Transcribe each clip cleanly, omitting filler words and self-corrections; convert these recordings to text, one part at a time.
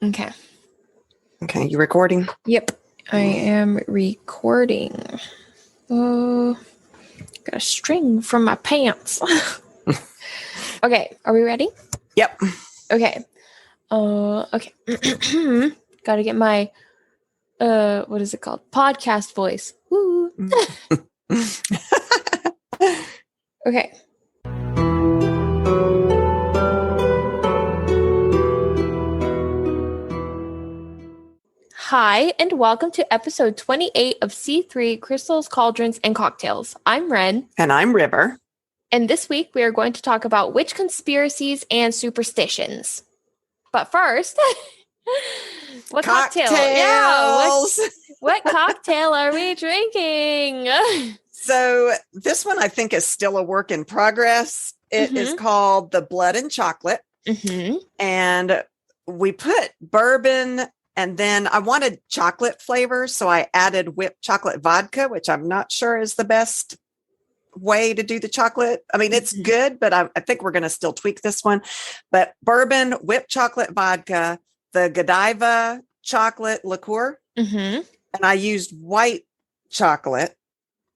Okay. Okay, you recording? Yep, I am recording. Oh, got a string from my pants. Okay, are we ready? Yep. Okay. Okay. Gotta get my, what is it called? Podcast voice. Woo. Okay. Hi, and welcome to episode 28 of C3 Crystals, Cauldrons, and Cocktails. I'm Wren. And I'm River. And this week we are going to talk about witch conspiracies and superstitions. But first, what Cocktails. cocktail? Yeah, what cocktail are we drinking? So this one I think is still a work in progress. It is called the Blood and Chocolate. And we put bourbon, and then I wanted chocolate flavors, so I added whipped chocolate vodka, which I'm not sure is the best way to do the chocolate. I mean, it's good, but I think we're going to still tweak this one. But bourbon, whipped chocolate vodka, the Godiva chocolate liqueur, and I used white chocolate,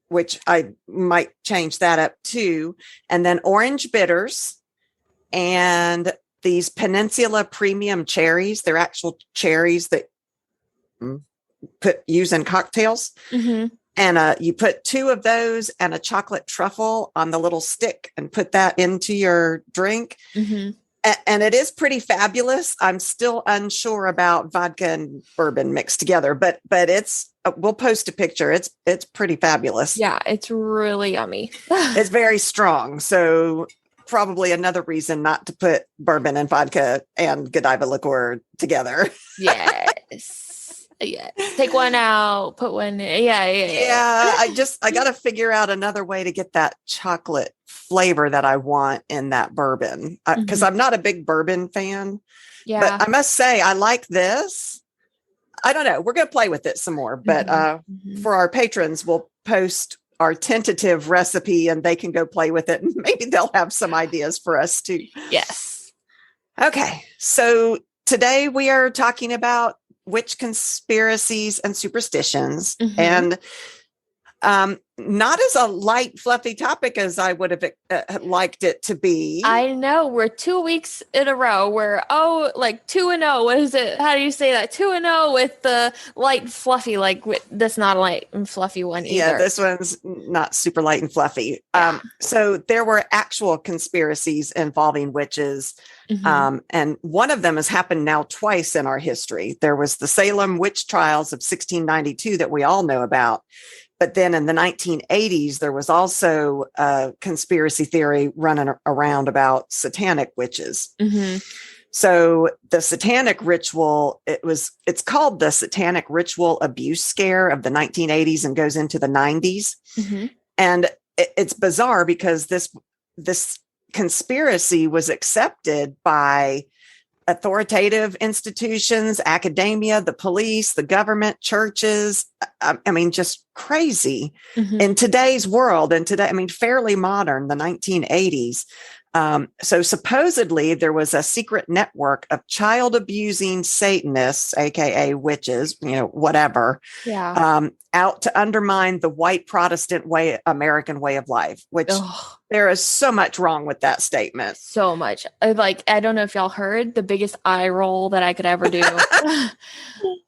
which I might change that up too, and then orange bitters, and these Peninsula premium cherries. They're actual cherries that use in cocktails. And you put 2 of those and a chocolate truffle on the little stick and put that into your drink. And it is pretty fabulous. I'm still unsure about vodka and bourbon mixed together, but it's, we'll post a picture. It's pretty fabulous. Yeah, it's really yummy. It's very strong. So probably another reason not to put bourbon and vodka and Godiva liqueur together. Yes. Yeah. Take one out, put one in. Yeah. I got to figure out another way to get that chocolate flavor that I want in that bourbon, because I'm not a big bourbon fan. Yeah. But I must say, I like this. I don't know. We're going to play with it some more, but for our patrons, we'll post our tentative recipe and they can go play with it, and maybe they'll have some ideas for us too. Yes. Okay. So today we are talking about witch conspiracies and superstitions, and not as a light, fluffy topic as I would have liked it to be. I know. We're 2 weeks in a row. We're 2-0. What is it? How do you say that? 2-0 with the light, fluffy. That's not a light and fluffy one either. Yeah, this one's not super light and fluffy. So there were actual conspiracies involving witches. And one of them has happened now twice in our history. There was the Salem witch trials of 1692 that we all know about. But then in the 1980s, there was also a conspiracy theory running around about satanic witches. So the satanic ritual, it's called the Satanic Ritual Abuse Scare of the 1980s and goes into the 90s. And it's bizarre because this conspiracy was accepted by authoritative institutions, academia, the police, the government, churches. I mean, just crazy in today's world. And today, I mean, fairly modern, the 1980s. So supposedly there was a secret network of child abusing Satanists, AKA witches, whatever, out to undermine the white Protestant American way of life, which there is so much wrong with that statement. So much. I don't know if y'all heard the biggest eye roll that I could ever do.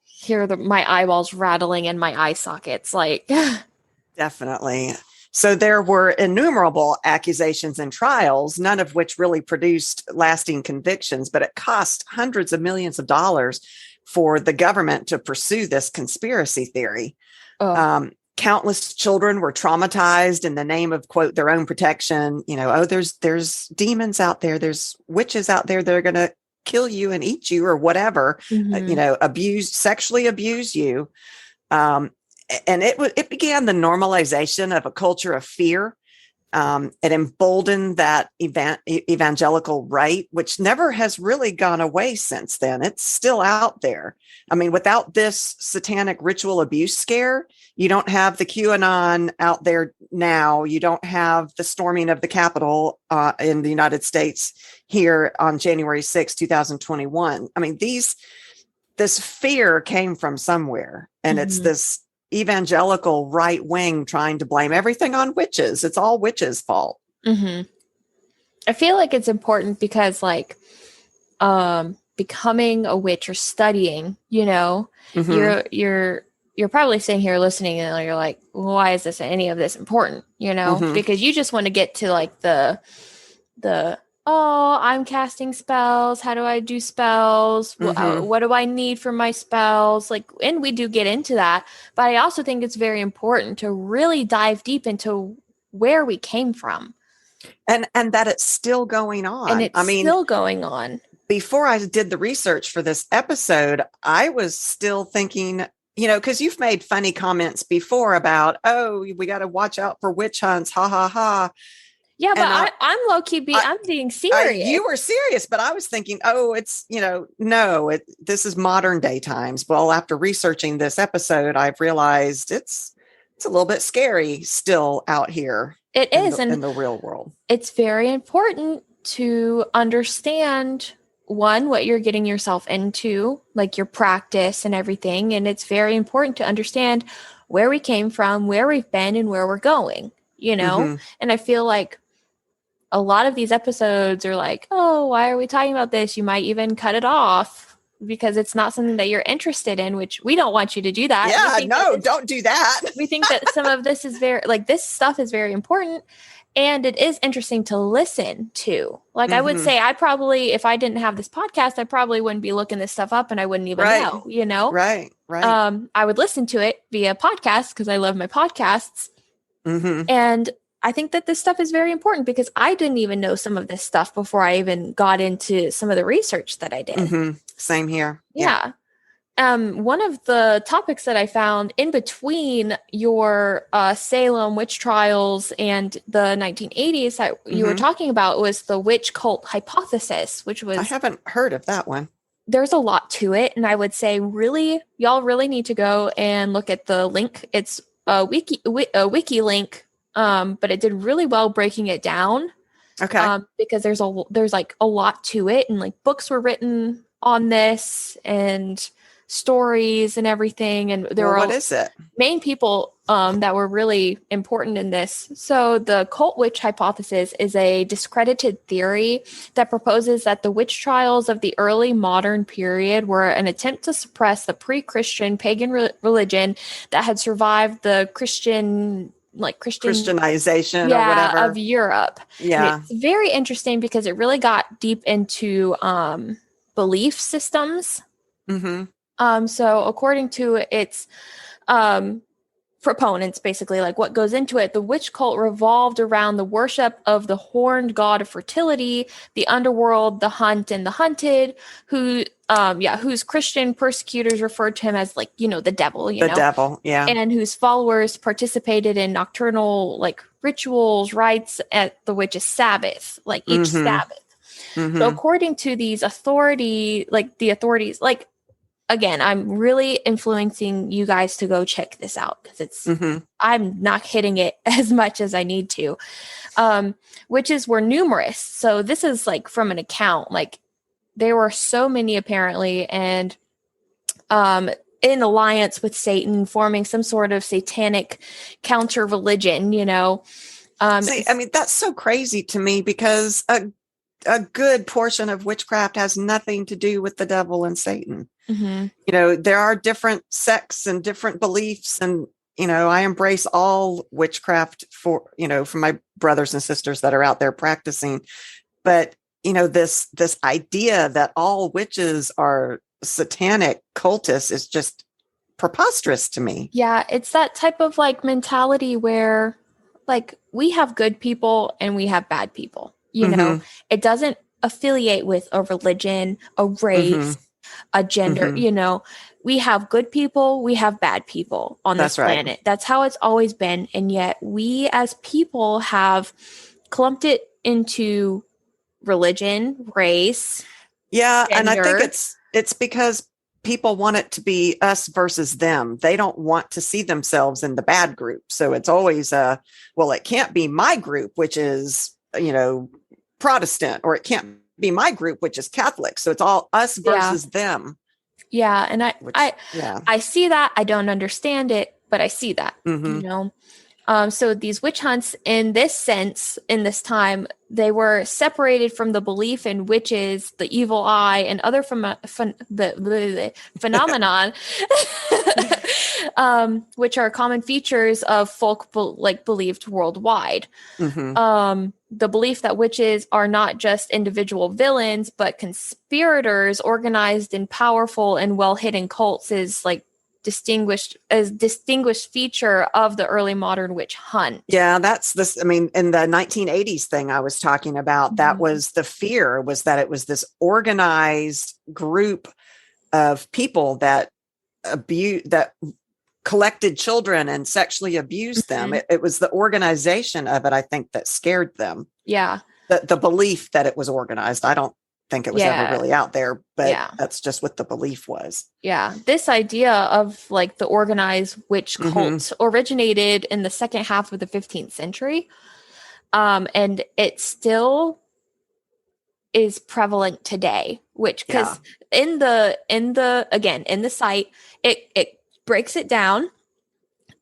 Hear my eyeballs rattling in my eye sockets. Definitely. So there were innumerable accusations and trials, none of which really produced lasting convictions, but it cost hundreds of millions of dollars for the government to pursue this conspiracy theory. Countless children were traumatized in the name of, quote, their own protection. There's demons out there. There's witches out there that are going to kill you and eat you or whatever, sexually abuse you. And it began the normalization of a culture of fear. It emboldened that evangelical right, which never has really gone away since then. It's still out there. I mean, without this satanic ritual abuse scare, you don't have the QAnon out there now. You don't have the storming of the Capitol in the United States here on January 6, 2021. I mean, these this fear came from somewhere, and it's Mhm. this evangelical right wing trying to blame everything on witches. It's all witches' fault. Mhm. I feel like it's important because like becoming a witch or studying, Mm-hmm. you're probably sitting here listening and you're like, why is this any of this important? Mm-hmm. Because you just want to get to like the oh, I'm casting spells. How do I do spells? Mm-hmm. What do I need for my spells? Like, and we do get into that, but I also think it's very important to really dive deep into where we came from. And that it's still going And on. it's I mean, still going on. before I did the research for this episode, I was still thinking, because you've made funny comments before about, oh, we got to watch out for witch hunts, ha ha ha. Yeah, but And I'm low key I'm being serious. you were serious, but I was thinking, oh, it's, no, this is modern day times. Well, after researching this episode, I've realized it's a little bit scary still out here It is, in and the real world. it's very important to understand one, what you're getting yourself into, like your practice and everything. And it's very important to understand where we came from, where we've been, and where we're going, Mm-hmm. And I feel like a lot of these episodes are like, oh, why are we talking about this? You might even cut it off because it's not something that you're interested in, which we don't want you to do that. Yeah, no, don't do that. We think that some of this is very, like, this stuff is very important. And it is interesting to listen to. Like, I would Mm-hmm. say, I probably, if I didn't have this podcast, I probably wouldn't be looking this stuff up and I wouldn't even know, Right. I would listen to it via podcast because I love my podcasts. Mm-hmm. And I think that this stuff is very important because I didn't even know some of this stuff before I even got into some of the research that I did. Mm-hmm. Same here. Yeah. One of the topics that I found in between your Salem witch trials and the 1980s that you were talking about was the witch cult hypothesis, which was... I haven't heard of that one. There's a lot to it. And I would say y'all really need to go and look at the link. It's a wiki link, but it did really well breaking it down. Okay. Because there's like a lot to it, and like books were written on this and stories and everything, and there were what is it? Main people that were really important in this. So the cult witch hypothesis is a discredited theory that proposes that the witch trials of the early modern period were an attempt to suppress the pre-Christian pagan religion that had survived the Christianization or whatever of Europe. Yeah. And it's very interesting because it really got deep into belief systems. Mm-hmm. So according to its proponents, basically, like what goes into it, the witch cult revolved around the worship of the horned god of fertility, the underworld, the hunt, and the hunted, whose Christian persecutors referred to him as the devil, the devil, yeah, and whose followers participated in nocturnal rituals, rites at the witch's Sabbath, each Sabbath. Mm-hmm. So according to these authorities, again, I'm really influencing you guys to go check this out because it's I'm not hitting it as much as I need to. Witches were numerous. So this is from an account, there were so many apparently, and in alliance with Satan, forming some sort of satanic counter religion, that's so crazy to me because a good portion of witchcraft has nothing to do with the devil and Satan. Mm-hmm. There are different sects and different beliefs, and I embrace all witchcraft for my brothers and sisters that are out there practicing. But this idea that all witches are satanic cultists is just preposterous to me. Yeah, it's that type of mentality where we have good people and we have bad people. It doesn't affiliate with a religion, a race, a gender. We have good people, we have bad people on this planet. Right. That's how it's always been. And yet we as people have clumped it into religion, race. Yeah. Gender. And I think it's because people want it to be us versus them. They don't want to see themselves in the bad group. So it's always it can't be my group, which is, Protestant, or it can't be my group, which is Catholic. So it's all us versus them. Yeah. And Yeah. I see that. I don't understand it, but I see that, Mm-hmm. you know? So these witch hunts, in this sense, in this time, they were separated from the belief in witches, the evil eye, and other the phenomenon, which are common features of folk believed worldwide. Mm-hmm. The belief that witches are not just individual villains, but conspirators organized in powerful and well-hidden cults is like distinguished feature of the early modern witch hunt. Yeah, that's this. I mean, in the 1980s thing I was talking about, that was the fear, was that it was this organized group of people that collected children and sexually abused them. It was the organization of it, I think, that scared them. Yeah. The belief that it was organized. I don't think it was ever really out there, but that's just what the belief was. Yeah. This idea of like the organized witch cult originated in the second half of the 15th century. And it still is prevalent today, which, because in the site, it breaks it down.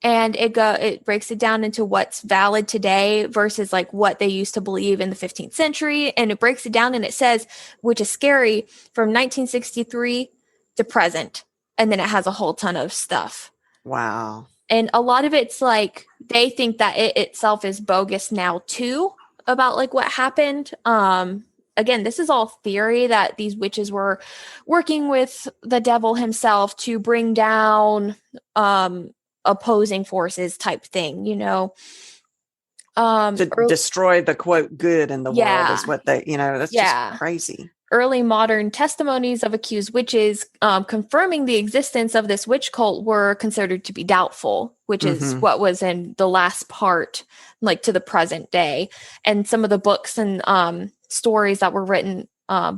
And it breaks it down into what's valid today versus like what they used to believe in the 15th century. And it breaks it down and it says, which is scary, from 1963 to present. And then it has a whole ton of stuff. Wow. And a lot of it's like, they think that it itself is bogus now too, about like what happened. Again, this is all theory that these witches were working with the devil himself to bring down, opposing forces type thing, you know, to destroy the quote good in the world is what they, you know, that's just crazy. Early modern testimonies of accused witches confirming the existence of this witch cult were considered to be doubtful, which is what was in the last part, like to the present day. And some of the books and stories that were written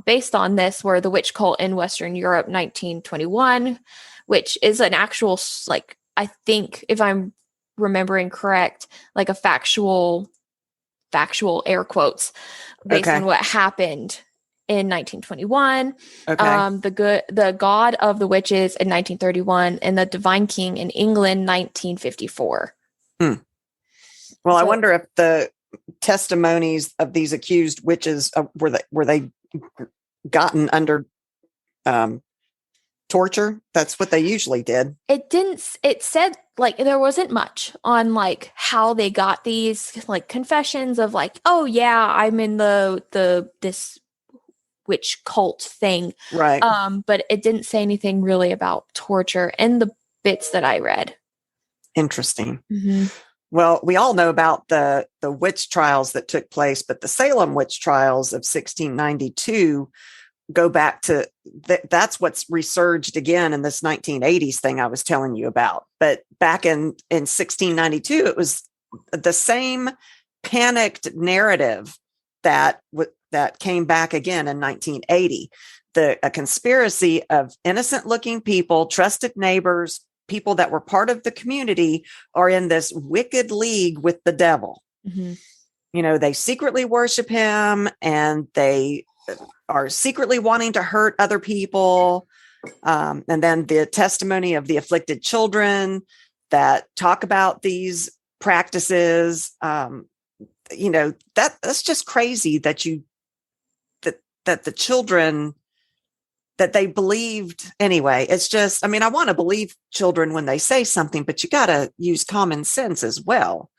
based on this were The Witch Cult in Western Europe, 1921, which is an actual, like, I think, if I'm remembering correct, like a factual air quotes based on what happened in 1921. The God of the Witches in 1931, and the Divine King in England, 1954. Well, I wonder if the testimonies of these accused witches were they gotten under torture? That's what they usually did. It said like there wasn't much on like how they got these like confessions of like, oh yeah, I'm in this witch cult thing, right? But it didn't say anything really about torture in the bits that I read. Interesting. Well, we all know about the witch trials that took place, but the Salem witch trials of 1692 go back to that's what's resurged again in this 1980s thing I was telling you about. But back in 1692, it was the same panicked narrative that came back again in 1980. A conspiracy of innocent looking people, trusted neighbors, people that were part of the community are in this wicked league with the devil. You know, they secretly worship him and they are secretly wanting to hurt other people. And then the testimony of the afflicted children that talk about these practices. You know, that's just crazy that the children that they believed anyway. It's just, I mean, I want to believe children when they say something, but you got to use common sense as well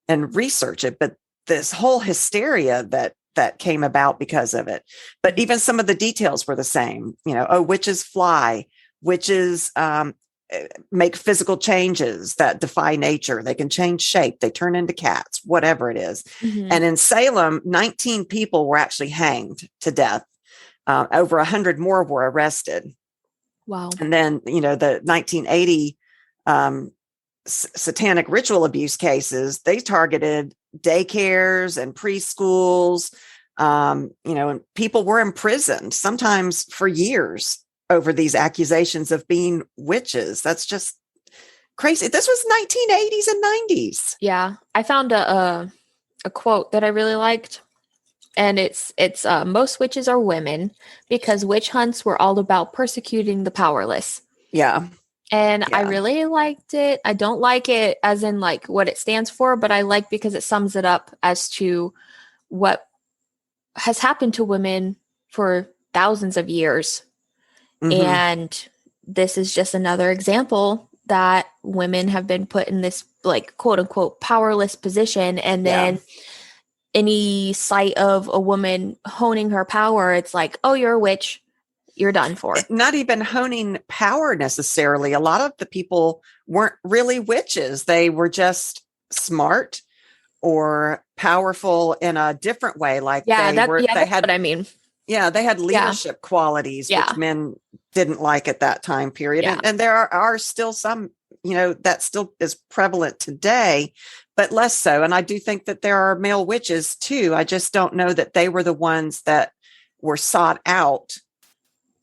and research it. But this whole hysteria that came about because of it. But even some of the details were the same. You know, oh, witches fly, witches make physical changes that defy nature. They can change shape. They turn into cats, whatever it is. And in Salem, 19 people were actually hanged to death. Over 100 more were arrested. Wow. And then, you know, the 1980 satanic ritual abuse cases, they targeted daycares and preschools, you know, and people were imprisoned sometimes for years over these accusations of being witches. That's just crazy. This was 1980s and 90s. Yeah. I found a quote that I really liked. And it's most witches are women because witch hunts were all about persecuting the powerless. Yeah. And I Yeah. really liked it. I don't like it as in like what it stands for, but I like because it sums it up as to what has happened to women for thousands of years. Mm-hmm. And this is just another example that women have been put in this like quote unquote powerless position. And then any sight of a woman honing her power, it's like, oh, you're a witch. You're done for. Not even honing power necessarily. A lot of the people weren't really witches. They were just smart or powerful in a different way. Like they had what I mean. Yeah, they had leadership qualities, which men didn't like at that time period. Yeah. And there are still some, that still is prevalent today, but less so. And I do think that there are male witches too. I just don't know that they were the ones that were sought out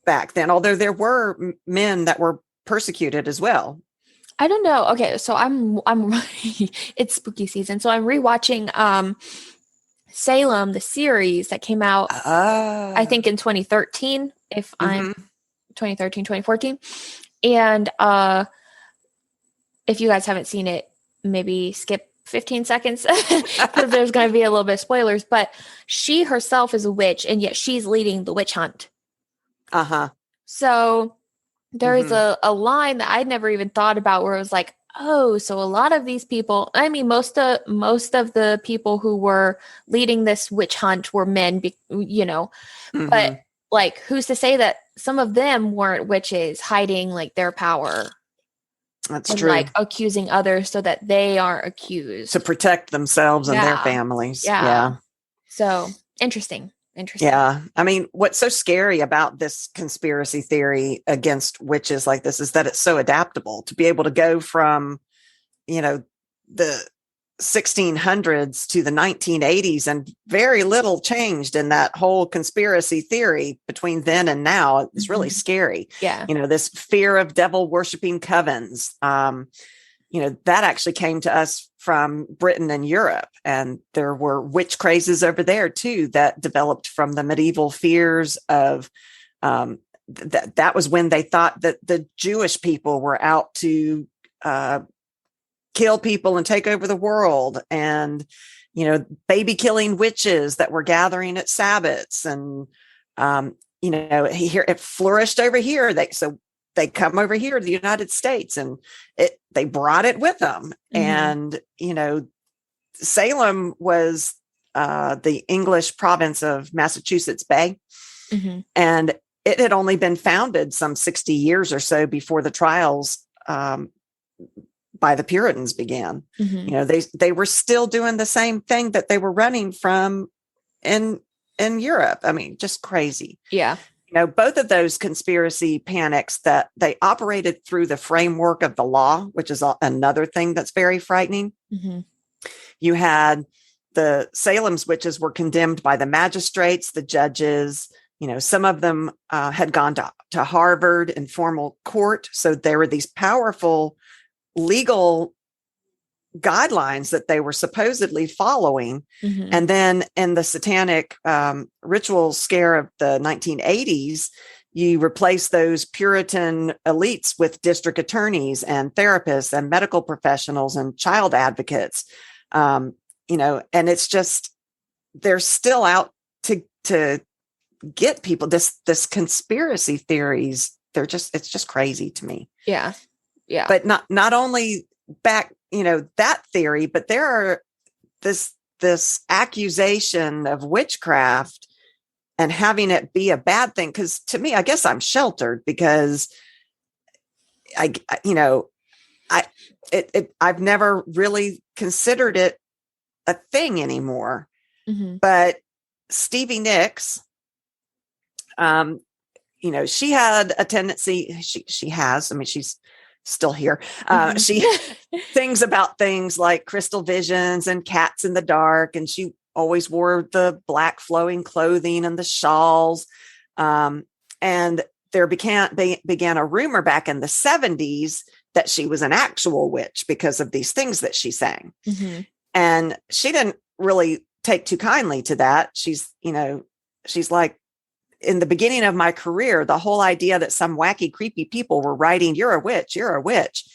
back then, although there were men that were persecuted as well. I don't know. Okay, so I'm it's spooky season, so I'm rewatching Salem, the series that came out I think in 2013, if I'm 2013, 2014. And if you guys haven't seen it, maybe skip 15 seconds because there's going to be a little bit of spoilers, but she herself is a witch and yet she's leading the witch hunt. So there is a line that I'd never even thought about where it was like, oh, so a lot of these people, I mean, most of the people who were leading this witch hunt were men, but like, who's to say that some of them weren't witches hiding like their power? That's and, true. Like accusing others so that they aren't accused. To protect themselves and their families. Yeah. So interesting. Yeah. I mean, what's so scary about this conspiracy theory against witches like this is that it's so adaptable to be able to go from, the 1600s to the 1980s and very little changed in that whole conspiracy theory between then and now. It's really scary. Yeah. This fear of devil worshiping covens. That actually came to us from Britain and Europe. And there were witch crazes over there too, that developed from the medieval fears of, that was when they thought that the Jewish people were out to, kill people and take over the world, and, baby killing witches that were gathering at Sabbats. And, here it flourished over here. They come over here to the United States and they brought it with them. And, Salem was the English province of Massachusetts Bay. And it had only been founded some 60 years or so before the trials by the Puritans began. They were still doing the same thing that they were running from in Europe. I mean, just crazy. Yeah. Both of those conspiracy panics that they operated through the framework of the law, which is another thing that's very frightening. You had the Salem's witches were condemned by the magistrates, the judges. Some of them had gone to Harvard in formal court. So there were these powerful legal guidelines that they were supposedly following. And then in the satanic ritual scare of the 1980s, you replace those Puritan elites with district attorneys and therapists and medical professionals and child advocates. And it's just, they're still out to get people. This conspiracy theories, it's just crazy to me. Yeah. Yeah. But not only back, that theory, but there are this accusation of witchcraft and having it be a bad thing. Cause to me, I guess I'm sheltered because I've never really considered it a thing anymore. But Stevie Nicks, she had a tendency, she has, I mean, she's still here. She sings about things like crystal visions and cats in the dark. And she always wore the black flowing clothing and the shawls. And there began a rumor back in the 70s that she was an actual witch because of these things that she sang. And she didn't really take too kindly to that. She's like, in the beginning of my career, the whole idea that some wacky, creepy people were writing, "You're a witch, you're a witch."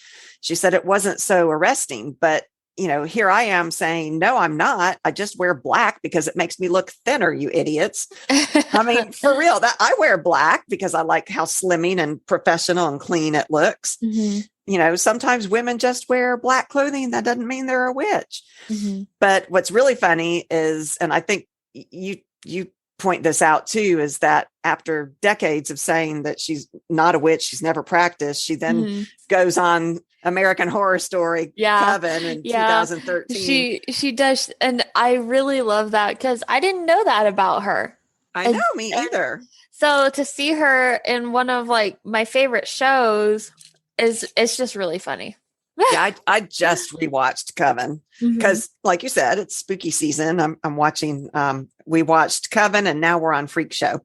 She said it wasn't so arresting, but here I am saying, no, I'm not. I just wear black because it makes me look thinner, you idiots. I mean, for real, that I wear black because I like how slimming and professional and clean it looks. Mm-hmm. Sometimes women just wear black clothing. That doesn't mean they're a witch. Mm-hmm. But what's really funny is, and I think you point this out too, is that after decades of saying that she's not a witch, she's never practiced, she then goes on American Horror Story, Coven in 2013. She does, and I really love that because I didn't know that about her. I know, me either. So to see her in one of like my favorite shows it's just really funny. Yeah, I just rewatched Coven because, like you said, it's spooky season. I'm watching. We watched Coven, and now we're on Freak Show.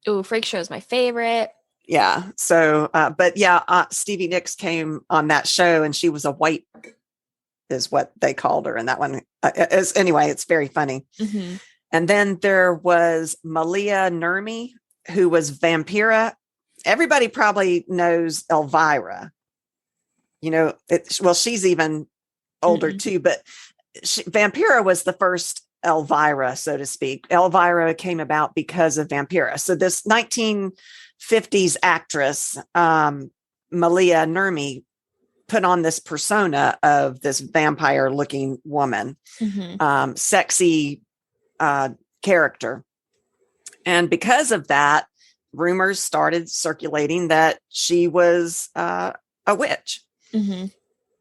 Ooh, Freak Show is my favorite. Yeah. So, but yeah, Stevie Nicks came on that show, and she was a white, is what they called her in that one. Anyway, it's very funny. Mm-hmm. And then there was Malia Nurmi, who was Vampira. Everybody probably knows Elvira. She's even older too, but Vampira was the first Elvira, so to speak. Elvira came about because of Vampira. So this 1950s actress, Malia Nurmi, put on this persona of this vampire-looking woman, sexy character. And because of that, rumors started circulating that she was a witch. Mm-hmm.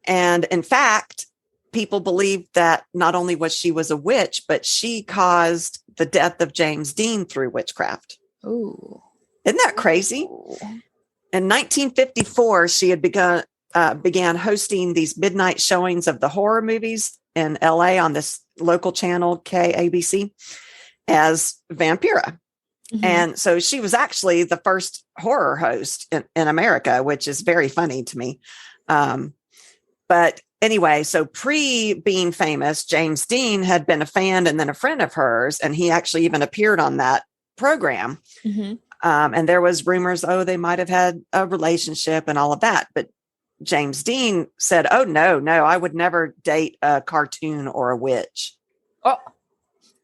And in fact, people believed that not only was she a witch, but she caused the death of James Dean through witchcraft. Ooh. Isn't that crazy? Ooh. In 1954, she had began hosting these midnight showings of the horror movies in LA on this local channel, KABC, as Vampira. Mm-hmm. And so she was actually the first horror host in America, which is very funny to me. But anyway, so pre being famous, James Dean had been a fan and then a friend of hers, and he actually even appeared on that program. Mm-hmm. And there was rumors, they might have had a relationship and all of that. But James Dean said, "Oh, no, I would never date a cartoon or a witch." Oh,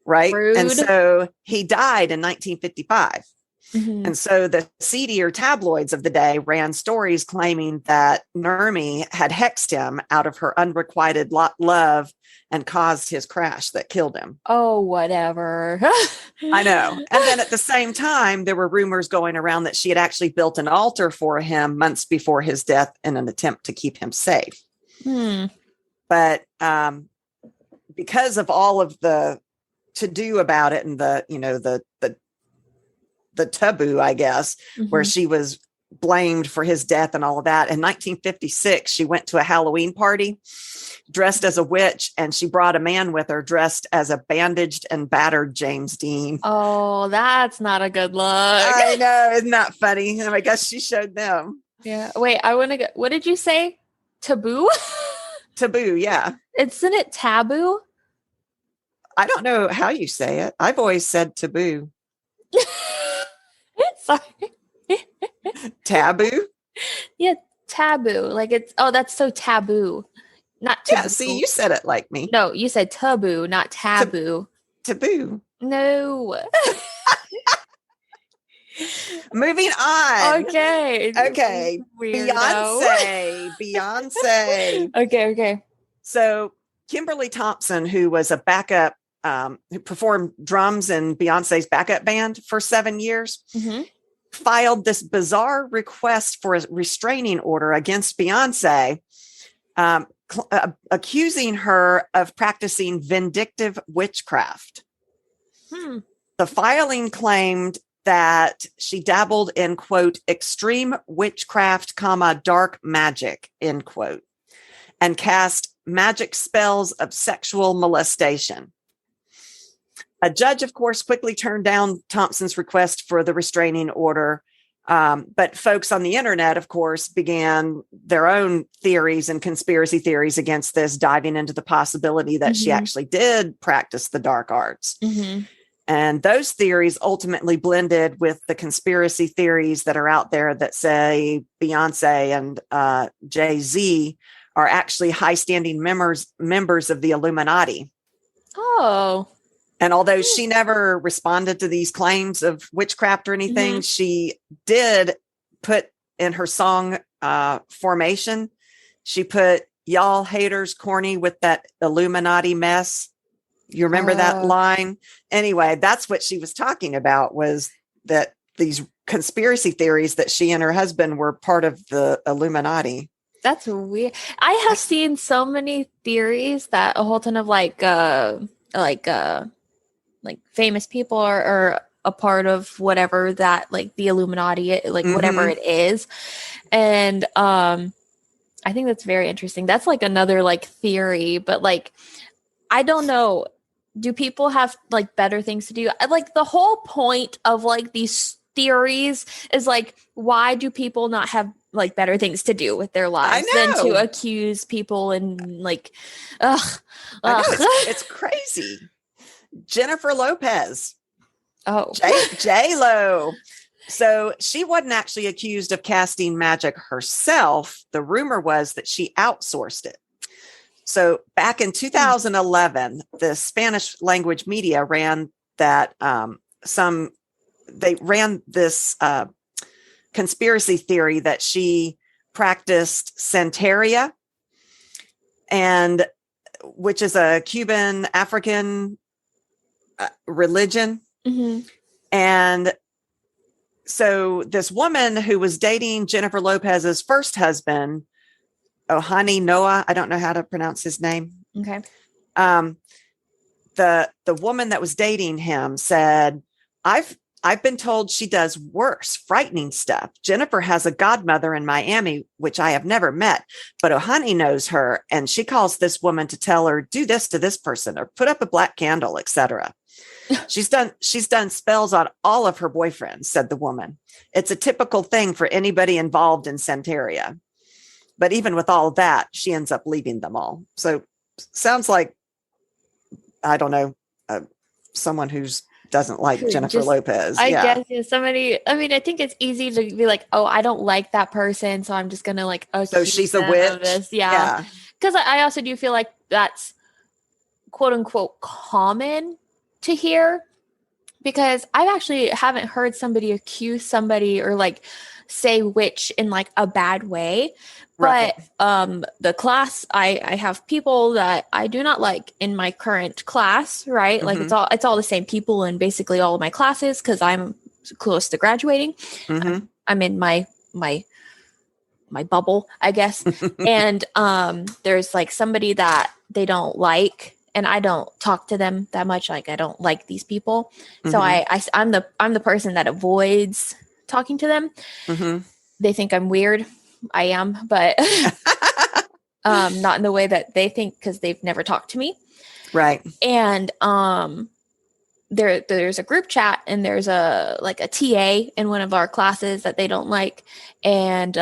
right. Rude. And so he died in 1955. Mm-hmm. And so the seedier tabloids of the day ran stories claiming that Nurmi had hexed him out of her unrequited love and caused his crash that killed him. Oh, whatever. I know. And then at the same time, there were rumors going around that she had actually built an altar for him months before his death in an attempt to keep him safe. But because of all of the to-do about it and the taboo, I guess, where she was blamed for his death and all of that. In 1956, she went to a Halloween party dressed as a witch, and she brought a man with her dressed as a bandaged and battered James Dean. Oh, that's not a good look. I know. Isn't that funny? And I guess she showed them. Yeah. Wait, I want to go. What did you say? Taboo? Taboo, yeah. Isn't it taboo? I don't know how you say it. I've always said taboo. Sorry. Taboo? Yeah, taboo. Like that's so taboo. Not taboo. Yeah, see, you said it like me. No, you said taboo, not taboo. Taboo. No. Moving on. Okay. Beyonce. Okay. So Kimberly Thompson, who was a backup, who performed drums in Beyonce's backup band for 7 years, filed this bizarre request for a restraining order against Beyonce, accusing her of practicing vindictive witchcraft. The filing claimed that she dabbled in, quote, extreme witchcraft, dark magic, end quote, and cast magic spells of sexual molestation. A judge, of course, quickly turned down Thompson's request for the restraining order, But folks on the internet, of course, began their own theories and conspiracy theories against this, diving into the possibility that she actually did practice the dark arts. And those theories ultimately blended with the conspiracy theories that are out there that say Beyonce and Jay-Z are actually high-standing members of the Illuminati. Oh. And although she never responded to these claims of witchcraft or anything, she did put in her song Formation, she put, "Y'all haters corny with that Illuminati mess." You remember that line? Anyway, that's what she was talking about, was that these conspiracy theories that she and her husband were part of the Illuminati. That's weird. I have seen so many theories that a whole ton of like famous people are a part of whatever that, like the Illuminati, like whatever it is. And I think that's very interesting. That's like another like theory, but like, I don't know. Do people have like better things to do? Like the whole point of like these theories is like, why do people not have like better things to do with their lives than to accuse people and like, ugh. I know, it's crazy. Jennifer Lopez. Oh, J-Lo. So she wasn't actually accused of casting magic herself. The rumor was that she outsourced it. So back in 2011, the Spanish language media ran that they ran this conspiracy theory that she practiced Santeria, and which is a Cuban African religion. And so this woman who was dating Jennifer Lopez's first husband, Ohani Noah, I don't know how to pronounce his name. Okay. The woman that was dating him said, I've been told she does worse, frightening stuff. Jennifer has a godmother in Miami, which I have never met, but Ohani knows her, and she calls this woman to tell her, do this to this person or put up a black candle, etc. She's done spells on all of her boyfriends, said the woman. It's a typical thing for anybody involved in Santeria. But even with all of that, she ends up leaving them all. So sounds like, I don't know, someone who's doesn't like Jennifer Lopez. I guess somebody, I mean, I think it's easy to be like, oh, I don't like that person, so I'm just going to like, oh, so she's a witch. Yeah. Because I also do feel like that's quote unquote common to hear, because I actually haven't heard somebody accuse somebody or like say witch in like a bad way. But the class, I have people that I do not like in my current class, right? Like it's all the same people in basically all of my classes, because I'm close to graduating. I'm in my bubble, I guess. And there's like somebody that they don't like, and I don't talk to them that much. Like I don't like these people, so I'm the person that avoids talking to them. They think I'm weird. I am, but not in the way that they think, because they've never talked to me. Right. And there's a group chat, and there's a TA in one of our classes that they don't like. And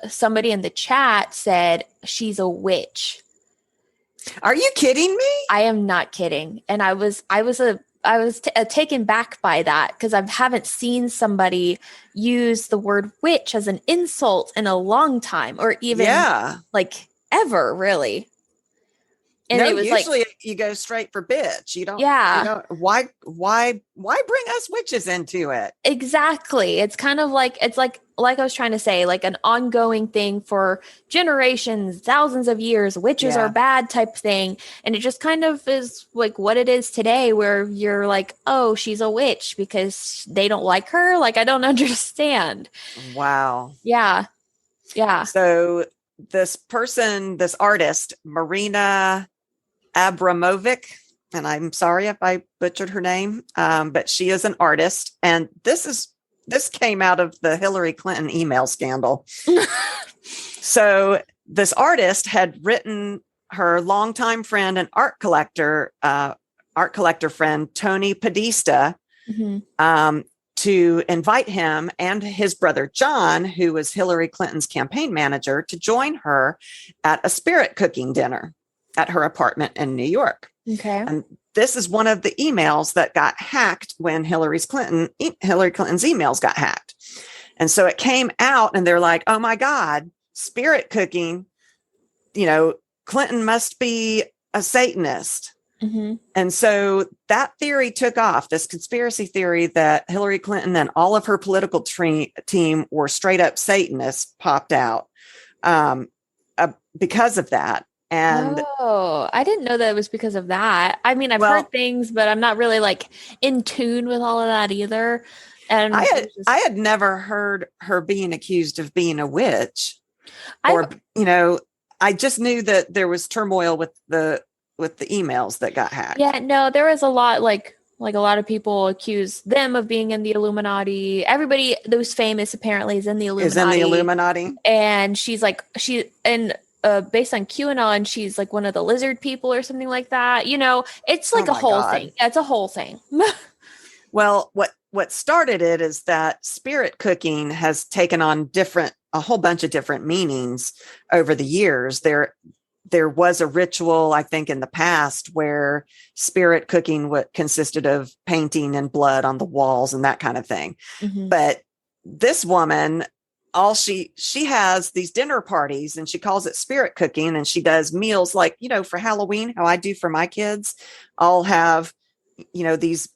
somebody in the chat said she's a witch. Are you kidding me? I am not kidding. And I was taken back by that, because I haven't seen somebody use the word witch as an insult in a long time, or even like ever, really. And it was usually like, you go straight for bitch. You don't. Yeah. You don't, why bring us witches into it? Exactly. It's kind of like, it's like I was trying to say, like an ongoing thing for generations, thousands of years. Witches are bad type thing. And it just kind of is like what it is today, where you're like, oh, she's a witch because they don't like her. Like, I don't understand. Wow. Yeah. Yeah. So this artist, Marina Abramovic, and I'm sorry if I butchered her name, but she is an artist. And this came out of the Hillary Clinton email scandal. So this artist had written her longtime friend and art collector friend, Tony Podesta, to invite him and his brother John, who was Hillary Clinton's campaign manager, to join her at a spirit cooking dinner at her apartment in New York. Okay. And this is one of the emails that got hacked when Hillary Clinton's emails got hacked. And so it came out and they're like, oh my God, spirit cooking, Clinton must be a Satanist. Mm-hmm. And so that theory took off, this conspiracy theory that Hillary Clinton and all of her political team were straight up Satanists popped out because of that. And I didn't know that it was because of that. I mean, I've heard things, but I'm not really like in tune with all of that either. And I had never heard her being accused of being a witch, I just knew that there was turmoil with the emails that got hacked. Yeah, no, there was a lot like a lot of people accuse them of being in the Illuminati. Everybody that was famous apparently is in the Illuminati. And she's like based on QAnon, she's like one of the lizard people or something like that. It's like a whole thing. Yeah, it's a whole thing. Well, what started it is that spirit cooking has taken on a whole bunch of different meanings over the years. There was a ritual, I think, in the past where spirit cooking consisted of painting and blood on the walls and that kind of thing. Mm-hmm. But this woman, she has these dinner parties and she calls it spirit cooking, and she does meals like, for Halloween, how I do for my kids. I'll have, these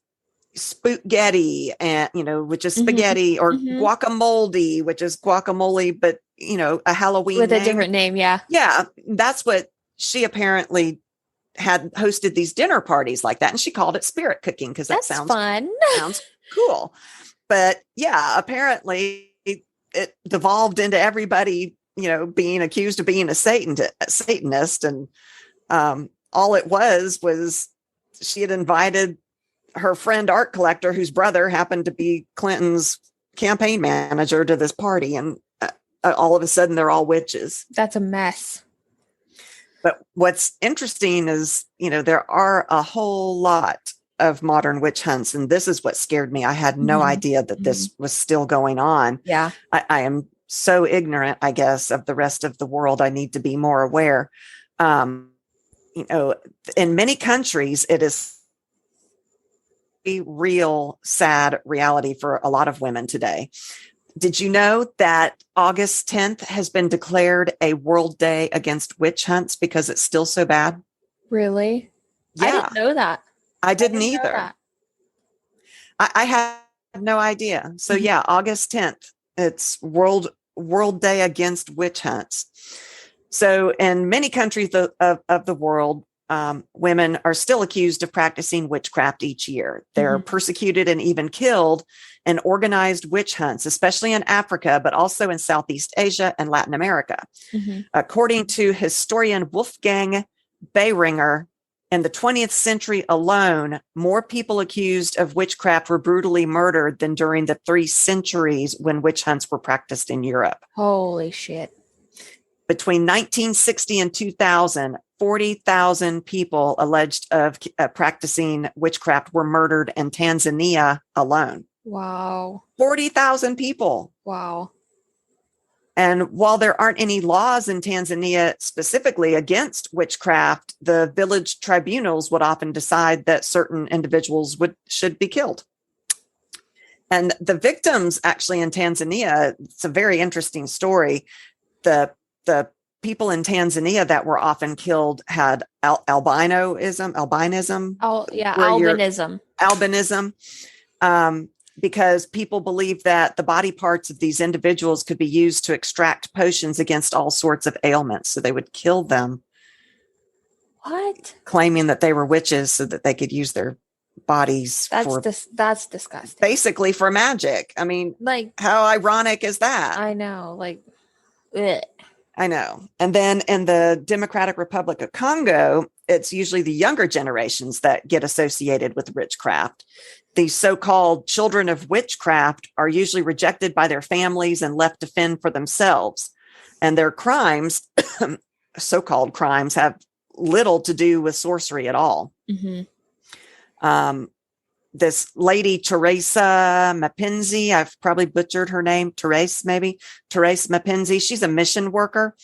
spaghetti and which is spaghetti, or guacamole, which is guacamole, but a Halloween with name. A different name. Yeah That's what she apparently had hosted, these dinner parties like that, and she called it spirit cooking because that sounds fun. Sounds cool. But yeah, apparently it devolved into everybody being accused of being a Satanist, and all it was she had invited her friend art collector, whose brother happened to be Clinton's campaign manager, to this party. And all of a sudden they're all witches. That's a mess. But what's interesting is, there are a whole lot of modern witch hunts. And this is what scared me. I had no idea that this was still going on. Yeah. I am so ignorant, I guess, of the rest of the world. I need to be more aware. In many countries, it is a real sad reality for a lot of women today. Did you know that August 10th has been declared a World Day Against Witch Hunts because it's still so bad? Really? Yeah. I didn't know that. I didn't either. I had no idea. So yeah, August 10th, it's World Day Against Witch Hunts. So in many countries of the world, women are still accused of practicing witchcraft each year. They're persecuted and even killed in organized witch hunts, especially in Africa, but also in Southeast Asia and Latin America. According to historian Wolfgang Behringer, in the 20th century alone, more people accused of witchcraft were brutally murdered than during the 3 centuries when witch hunts were practiced in Europe. Holy shit. Between 1960 and 2000, 40,000 people alleged of practicing witchcraft were murdered in Tanzania alone. Wow. 40,000 people. Wow. And while there aren't any laws in Tanzania specifically against witchcraft, the village tribunals would often decide that certain individuals should be killed. And the victims actually in Tanzania, it's a very interesting story. The people in Tanzania that were often killed had albinism. Albinism. Because people believe that the body parts of these individuals could be used to extract potions against all sorts of ailments. So they would kill them. What? Claiming that they were witches so that they could use their bodies. That's disgusting. Basically for magic. I mean, like, how ironic is that? I know. Like, ugh. I know. And then in the Democratic Republic of Congo, it's usually the younger generations that get associated with witchcraft. These so-called children of witchcraft are usually rejected by their families and left to fend for themselves. And their crimes, so-called crimes, have little to do with sorcery at all. this lady, Teresa Mapenzi, I've probably butchered her name, Therese Mapenzi. She's a mission worker.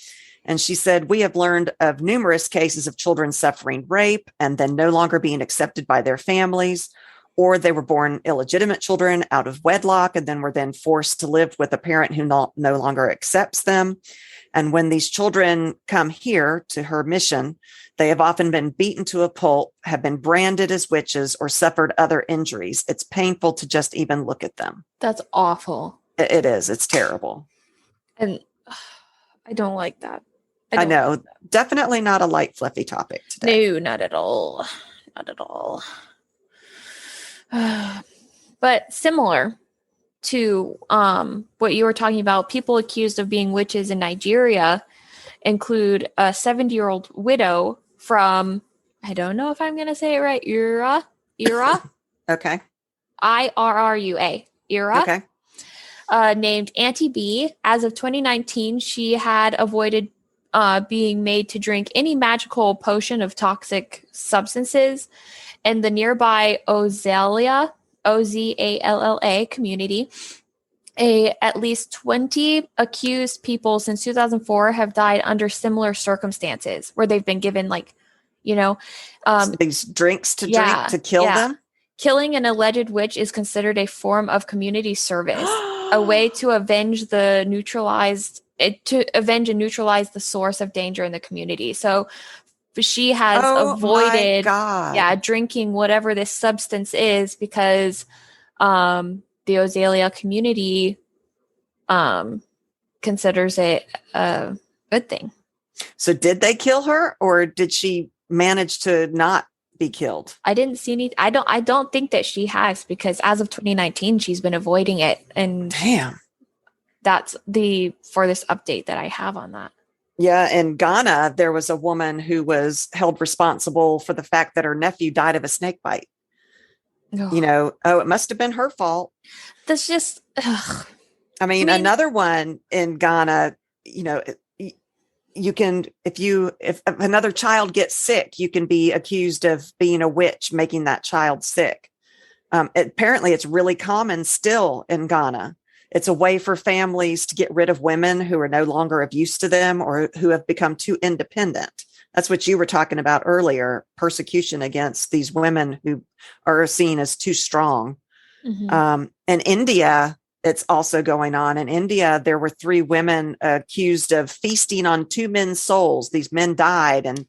And she said, we have learned of numerous cases of children suffering rape and then no longer being accepted by their families, or they were born illegitimate children out of wedlock and then were then forced to live with a parent who no longer accepts them. And when these children come here to her mission, they have often been beaten to a pulp, have been branded as witches, or suffered other injuries. It's painful to just even look at them. That's awful. It is. It's terrible. And I don't like that. I know. Like that. Definitely not a light, fluffy topic today. No, not at all. Not at all. But similar to what you were talking about, people accused of being witches in Nigeria include a 70-year-old widow from, I don't know if I'm going to say it right, Ira. Okay. IRRUA. Ira. Okay. Named Auntie B. As of 2019, she had avoided being made to drink any magical potion of toxic substances. In the nearby Ozalla community, at least 20 accused people since 2004 have died under similar circumstances where they've been given these drinks to drink to kill them. Killing an alleged witch is considered a form of community service, a way to avenge and neutralize the source of danger in the community. So she has avoided drinking whatever this substance is because the Ozalla community considers it a good thing. So did they kill her, or did she manage to not be killed? I didn't see any. I don't think that she has, because as of 2019 she's been avoiding it, and damn, that's the furthest update that I have on that. Yeah, in Ghana, there was a woman who was held responsible for the fact that her nephew died of a snake bite. Oh. It must have been her fault. That's just, I mean, another one in Ghana, you can, if another child gets sick, you can be accused of being a witch, making that child sick. Apparently, it's really common still in Ghana. It's a way for families to get rid of women who are no longer of use to them or who have become too independent. That's what you were talking about earlier, persecution against these women who are seen as too strong. Mm-hmm. In India, it's also going on. In India, there were 3 women accused of feasting on 2 men's souls. These men died, and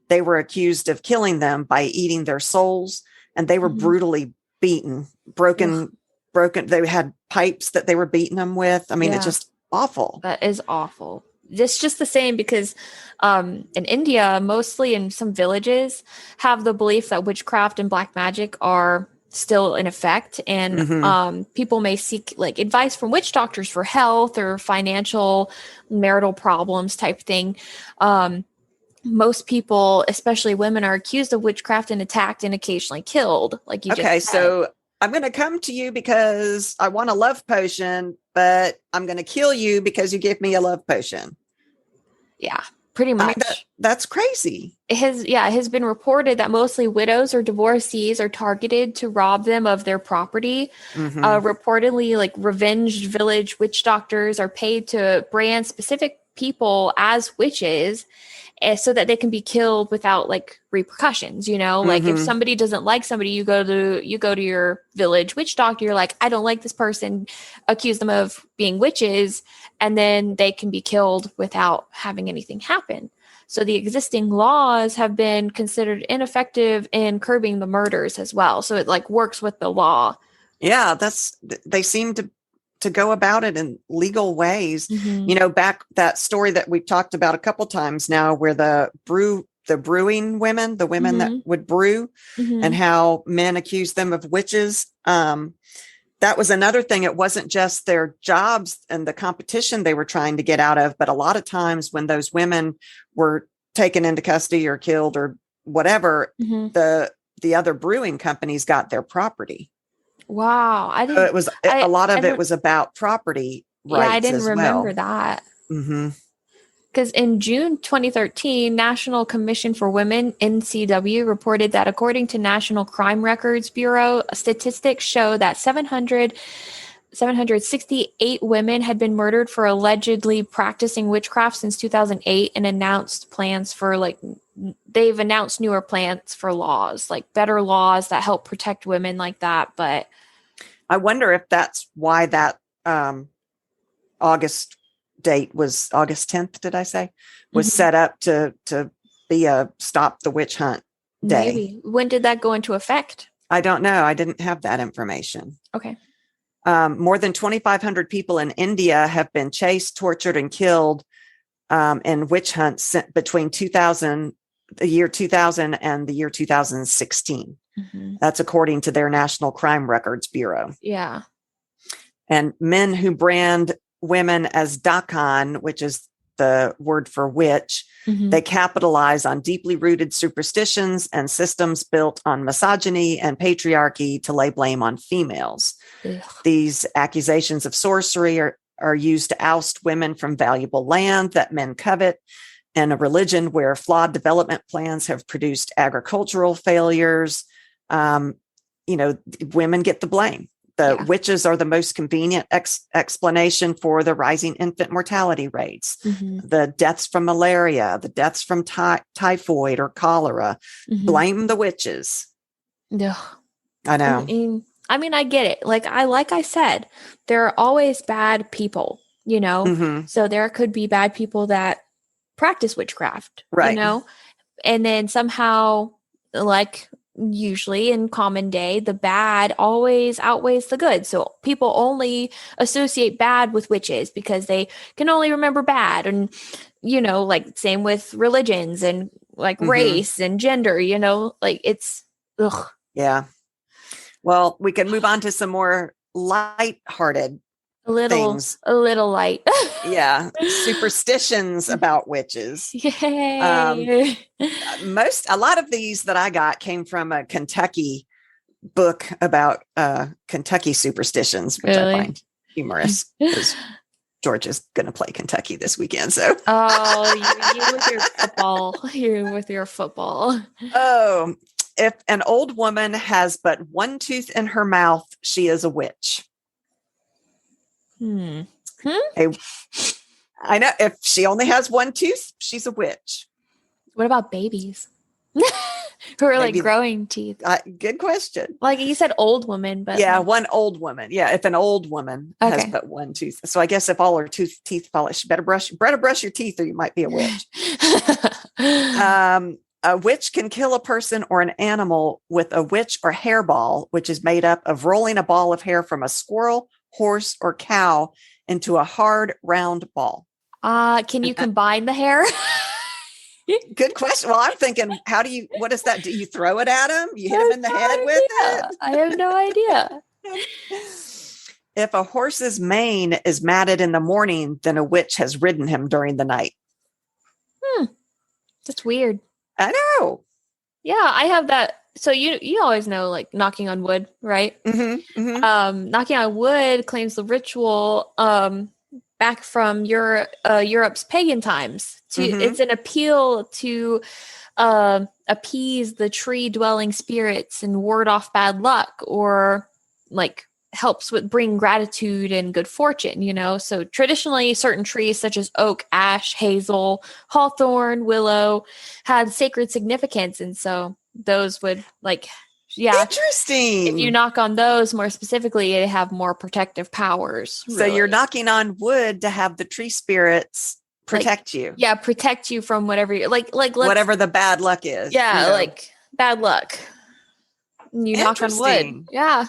they were accused of killing them by eating their souls, and they were brutally beaten, broken. They had pipes that they were beating them with. I mean, it's just awful. That is awful. It's just the same because in India, mostly in some villages, have the belief that witchcraft and black magic are still in effect. And people may seek advice from witch doctors for health or financial, marital problems type thing. Most people, especially women, are accused of witchcraft and attacked and occasionally killed. Like you just said. So I'm going to come to you because I want a love potion, but I'm going to kill you because you give me a love potion. Yeah, pretty much. I mean, that's crazy. It has been reported that mostly widows or divorcees are targeted to rob them of their property. Mm-hmm. Reportedly, revenged village witch doctors are paid to brand specific people as witches so that they can be killed without repercussions, if somebody doesn't like somebody, you go to your village witch doctor, you're like, I don't like this person, accuse them of being witches, and then they can be killed without having anything happen. So the existing laws have been considered ineffective in curbing the murders as well. So it works with the law. Yeah, they seem to go about it in legal ways. Mm-hmm. Back that story that we've talked about a couple times now, where the brewing women, the women that would brew, and how men accused them of witches. That was another thing. It wasn't just their jobs and the competition they were trying to get out of, but a lot of times when those women were taken into custody or killed or whatever, the other brewing companies got their property. Wow. A lot of it was about property rights. Yeah, I didn't remember that. Mm-hmm. Because in June 2013, National Commission for Women, NCW, reported that according to National Crime Records Bureau, statistics show that 768 women had been murdered for allegedly practicing witchcraft since 2008, and announced plans for they've announced newer plans for laws, like better laws that help protect women like that. But I wonder if that's why that August date was August 10th, did I say? Was set up to be a Stop the Witch Hunt day. Maybe. When did that go into effect? I don't know. I didn't have that information. Okay. More than 2,500 people in India have been chased, tortured, and killed in witch hunts between the year 2000 and the year 2016. That's according to their National Crime Records Bureau. Yeah. And men who brand women as Dakan, which is the word for witch, they capitalize on deeply rooted superstitions and systems built on misogyny and patriarchy to lay blame on females. Ugh. These accusations of sorcery are used to oust women from valuable land that men covet, and a religion where flawed development plans have produced agricultural failures. Women get the blame. The witches are the most convenient explanation for the rising infant mortality rates, the deaths from malaria, the deaths from typhoid or cholera. Blame the witches. Yeah, I know. I mean, I get it. Like I said, there are always bad people, so there could be bad people that practice witchcraft, right? And then somehow, usually in common day, the bad always outweighs the good. So people only associate bad with witches because they can only remember bad. And, same with religions and race and gender, it's, ugh. Yeah. Well, we can move on to some more light-hearted things. A little light. Yeah. Superstitions about witches. Yay. A lot of these that I got came from a Kentucky book about Kentucky superstitions, which I find humorous because George is going to play Kentucky this weekend. So, you with your football. You with your football. Oh, if an old woman has but one tooth in her mouth, she is a witch. I know if she only has one tooth, she's a witch. What about babies who are growing teeth? Good question. Like you said, old woman, but one old woman. Yeah, if an old woman has but one tooth, so I guess if all her teeth fall, she better brush your teeth, or you might be a witch. A witch can kill a person or an animal with a witch or hairball, which is made up of rolling a ball of hair from a squirrel, horse, or cow into a hard, round ball. Can you combine the hair? Good question. Well, I'm thinking, what is that? Do you throw it at him? You hit him in the head with it? I have no idea. If a horse's mane is matted in the morning, then a witch has ridden him during the night. That's weird. I know. Yeah, I have that. So you always know, knocking on wood, right? Knocking on wood claims the ritual back from Europe's pagan times. It's an appeal to appease the tree-dwelling spirits and ward off bad luck, or helps with bring gratitude and good fortune. So traditionally, certain trees such as oak, ash, hazel, hawthorn, willow had sacred significance, and so those would interesting. If you knock on those more specifically, they have more protective powers. So you're knocking on wood to have the tree spirits protect you. Yeah, protect you from whatever you whatever the bad luck is. Yeah, bad luck. You knock on wood. Yeah.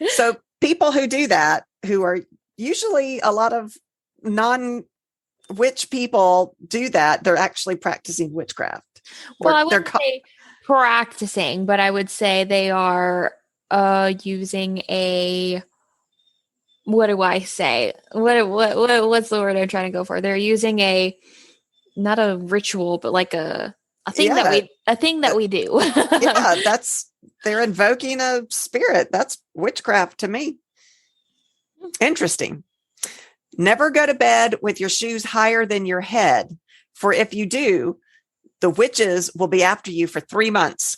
So people who do that, who are usually a lot of non-witch people do that, they're actually practicing witchcraft. Well, I wouldn't say practicing, but I would say they are using a, what do I say? What's the word I'm trying to go for? They're using not a ritual, but a thing that we do. Yeah, they're invoking a spirit. That's witchcraft to me. Interesting. Never go to bed with your shoes higher than your head, for if you do, the witches will be after you for 3 months.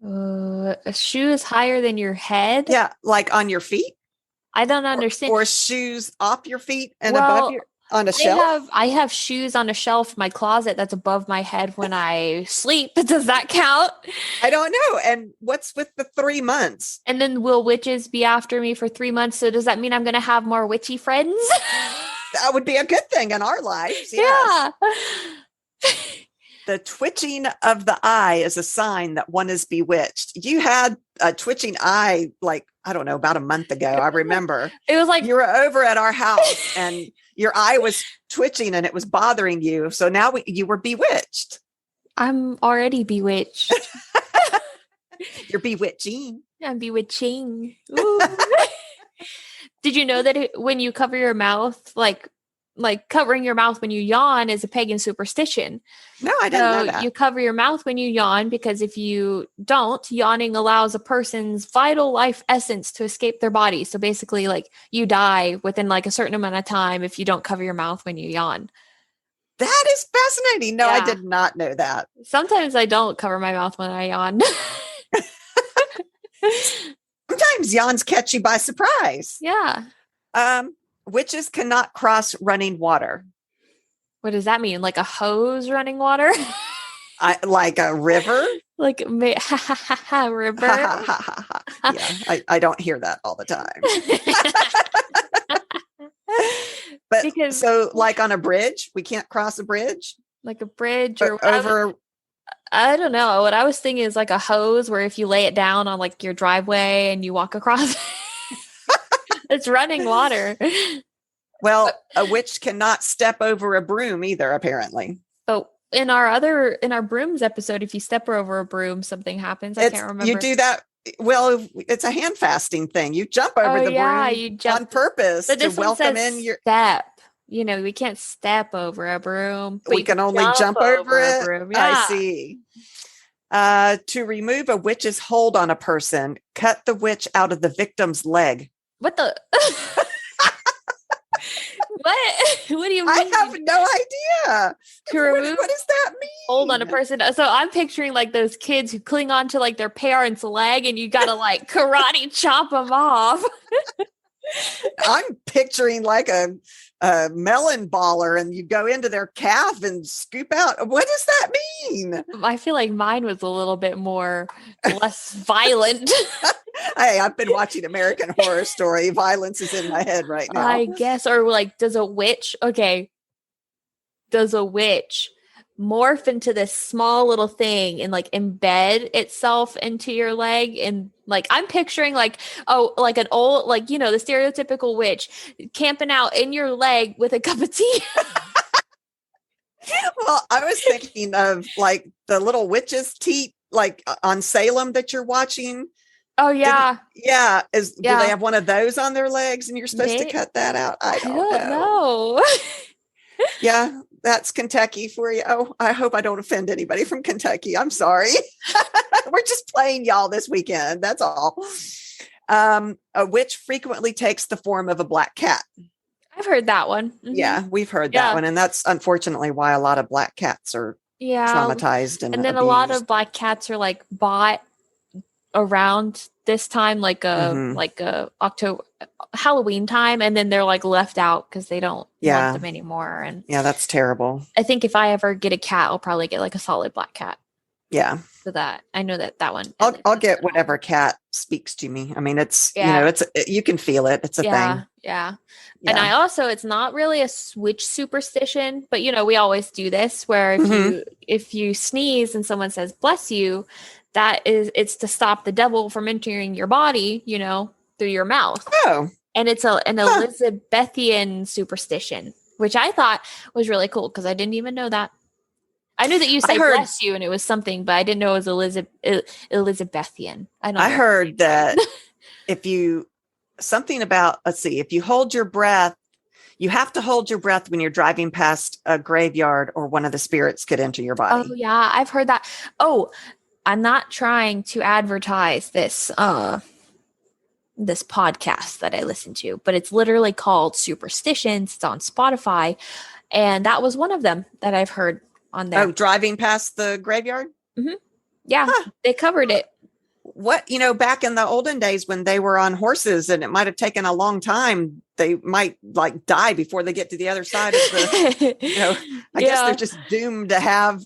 A shoe is higher than your head? Yeah, like on your feet. I don't understand. Or shoes off your feet and above your on a shelf. I have shoes on a shelf in my closet that's above my head when I sleep. Does that count? I don't know. And what's with the 3 months? And then will witches be after me for 3 months? So does that mean I'm going to have more witchy friends? That would be a good thing in our lives. Yes. Yeah. The twitching of the eye is a sign that one is bewitched. You had a twitching eye, like, I don't know, about a month ago. I remember. It was like you were over at our house and your eye was twitching and it was bothering you. So now you were bewitched. I'm already bewitched. You're bewitching. I'm bewitching. Did you know that when you cover your mouth, like covering your mouth when you yawn is a pagan superstition? No, I didn't know that. You cover your mouth when you yawn because if you don't, yawning allows a person's vital life essence to escape their body. So basically, like, you die within like a certain amount of time if you don't cover your mouth when you yawn. That is fascinating. No, yeah. I did not know that. Sometimes I don't cover my mouth when I yawn. Sometimes yawns catch you by surprise. Yeah. Witches cannot cross running water. What does that mean? Like a hose running water? Like a river? Like a river? Yeah, I don't hear that all the time. But so like on a bridge, we can't cross a bridge? Like a bridge or over... I don't know. What I was thinking is like a hose where if you lay it down on like your driveway and you walk across, it's running water. Well, a witch cannot step over a broom either, apparently. But in our brooms episode, if you step over a broom, something happens. I can't remember. You do that. Well, it's a hand fasting thing. You jump over the broom you jump on purpose to welcome in your step. You know, we can't step over a broom. We can only jump over it. Broom. Yeah. I see. To remove a witch's hold on a person, cut the witch out of the victim's leg. What the? What do you mean? I have no idea. To remove what does that mean? Hold on a person. So I'm picturing like those kids who cling on to like their parents' leg and you gotta like karate chop them off. I'm picturing like a melon baller and you go into their calf and scoop out. What does that mean? I feel like mine was a little bit less violent. Hey, I've been watching American Horror Story. Violence is in my head right now. I guess. Or like, does a witch morph into this small little thing and like embed itself into your leg? And like, I'm picturing like, like an old, like, you know, the stereotypical witch camping out in your leg with a cup of tea. Well, I was thinking of like the little witch's teat, like on Salem that you're watching. Oh yeah. Do they have one of those on their legs and you're supposed to cut that out? I don't know. Yeah, that's Kentucky for you. Oh, I hope I don't offend anybody from Kentucky. I'm sorry. We're just playing y'all this weekend. That's all. A witch frequently takes the form of a black cat. I've heard that one. Mm-hmm. Yeah, we've heard that one. And that's unfortunately why a lot of black cats are traumatized. And then abused. A lot of black cats are like bought around this time, like a October Halloween time, and then they're like left out because they don't want them anymore. And yeah, that's terrible. I think if I ever get a cat, I'll probably get like a solid black cat. Yeah. So that I know that one. I'll get whatever cat speaks to me. I mean, it's you know, you can feel it. It's a thing. Yeah. And I also, it's not really a witch superstition, but you know, we always do this where if you sneeze and someone says bless you, it's to stop the devil from entering your body, you know, through your mouth. Oh. And it's an Elizabethan superstition, which I thought was really cool because I didn't even know that. I knew that you say bless you and it was something, but I didn't know it was Elizabethan. I heard that if you hold your breath, you have to hold your breath when you're driving past a graveyard or one of the spirits could enter your body. Oh yeah, I've heard that. Oh, I'm not trying to advertise this this podcast that I listen to, but it's literally called Superstitions. It's on Spotify. And that was one of them that I've heard on there. Oh, driving past the graveyard? Mm-hmm. Yeah, they covered it. What, back in the olden days when they were on horses and it might have taken a long time, they might like die before they get to the other side of the, I guess they're just doomed to have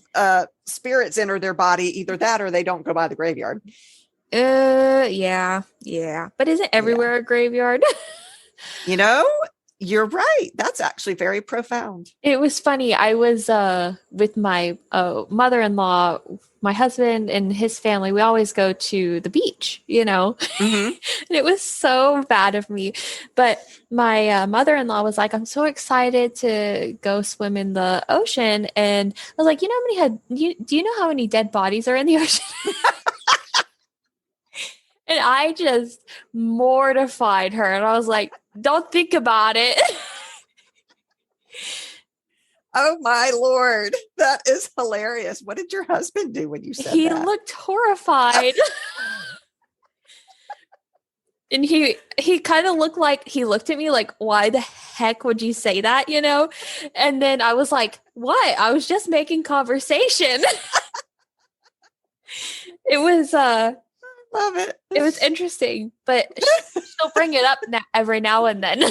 spirits enter their body, either that or they don't go by the graveyard. Yeah. But isn't everywhere a graveyard? You're right. That's actually very profound. It was funny. I was with my mother-in-law, my husband and his family. We always go to the beach, Mm-hmm. And it was so bad of me. But my mother-in-law was like, I'm so excited to go swim in the ocean. And I was like, do you know how many dead bodies are in the ocean? And I just mortified her. And I was like, don't think about it. Oh, my Lord. That is hilarious. What did your husband do when you said that? He looked horrified. And he kind of looked like, he looked at me like, why the heck would you say that, And then I was like, what? I was just making conversation. It was... Love it. It was interesting, but she'll bring it up every now and then.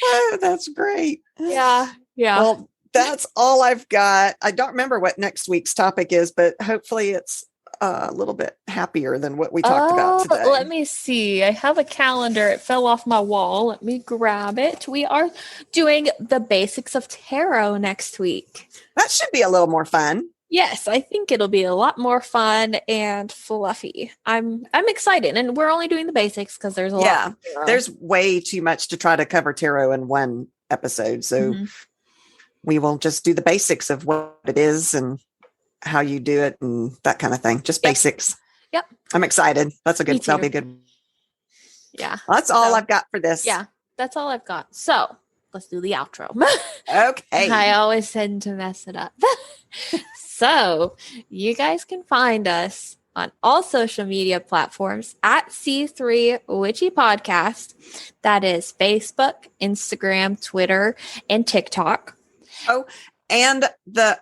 Oh, that's great. Yeah. Well, that's all I've got. I don't remember what next week's topic is, but hopefully it's a little bit happier than what we talked about today. Let me see. I have a calendar. It fell off my wall. Let me grab it. We are doing the basics of tarot next week. That should be a little more fun. Yes, I think it'll be a lot more fun and fluffy. I'm excited, and we're only doing the basics because there's a lot. Yeah, there's way too much to try to cover tarot in one episode, so we will just do the basics of what it is and how you do it and that kind of thing. Just basics. Yep. I'm excited. That'll be a good. Yeah. Well, that's all I've got for this. Yeah, that's all I've got. So let's do the outro. Okay. I always tend to mess it up. So you guys can find us on all social media platforms at C3 Witchy Podcast. That is Facebook, Instagram, Twitter, and TikTok. Oh, and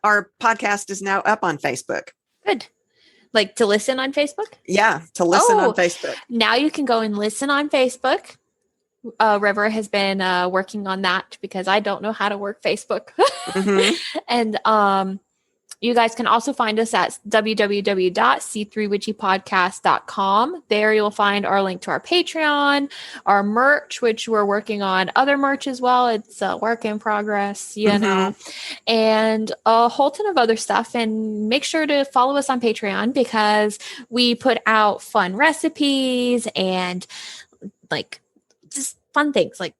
our podcast is now up on Facebook. Good. Like to listen on Facebook? Yeah, to listen on Facebook. Now you can go and listen on Facebook. River has been working on that because I don't know how to work Facebook. And you guys can also find us at www.c3witchypodcast.com. There you'll find our link to our Patreon, our merch, which we're working on other merch as well. It's a work in progress, know, and a whole ton of other stuff. And make sure to follow us on Patreon because we put out fun recipes and like just fun things like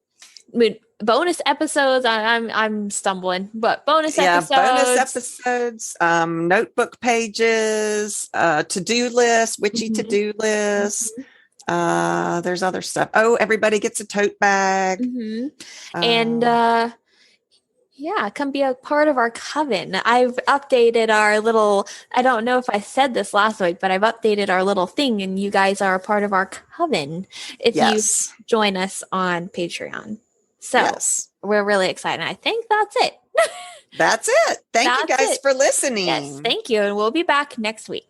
bonus episodes. I'm stumbling, but bonus episodes, notebook pages, to-do lists, witchy to-do lists. There's other stuff. Oh, everybody gets a tote bag. And come be a part of our coven. I've updated our little, I don't know if I said this last week, but I've updated our little thing and you guys are a part of our coven if you join us on Patreon. So we're really excited. I think that's it. That's it. Thank you guys for listening. Yes, thank you. And we'll be back next week.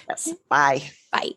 Yes. Bye. Bye.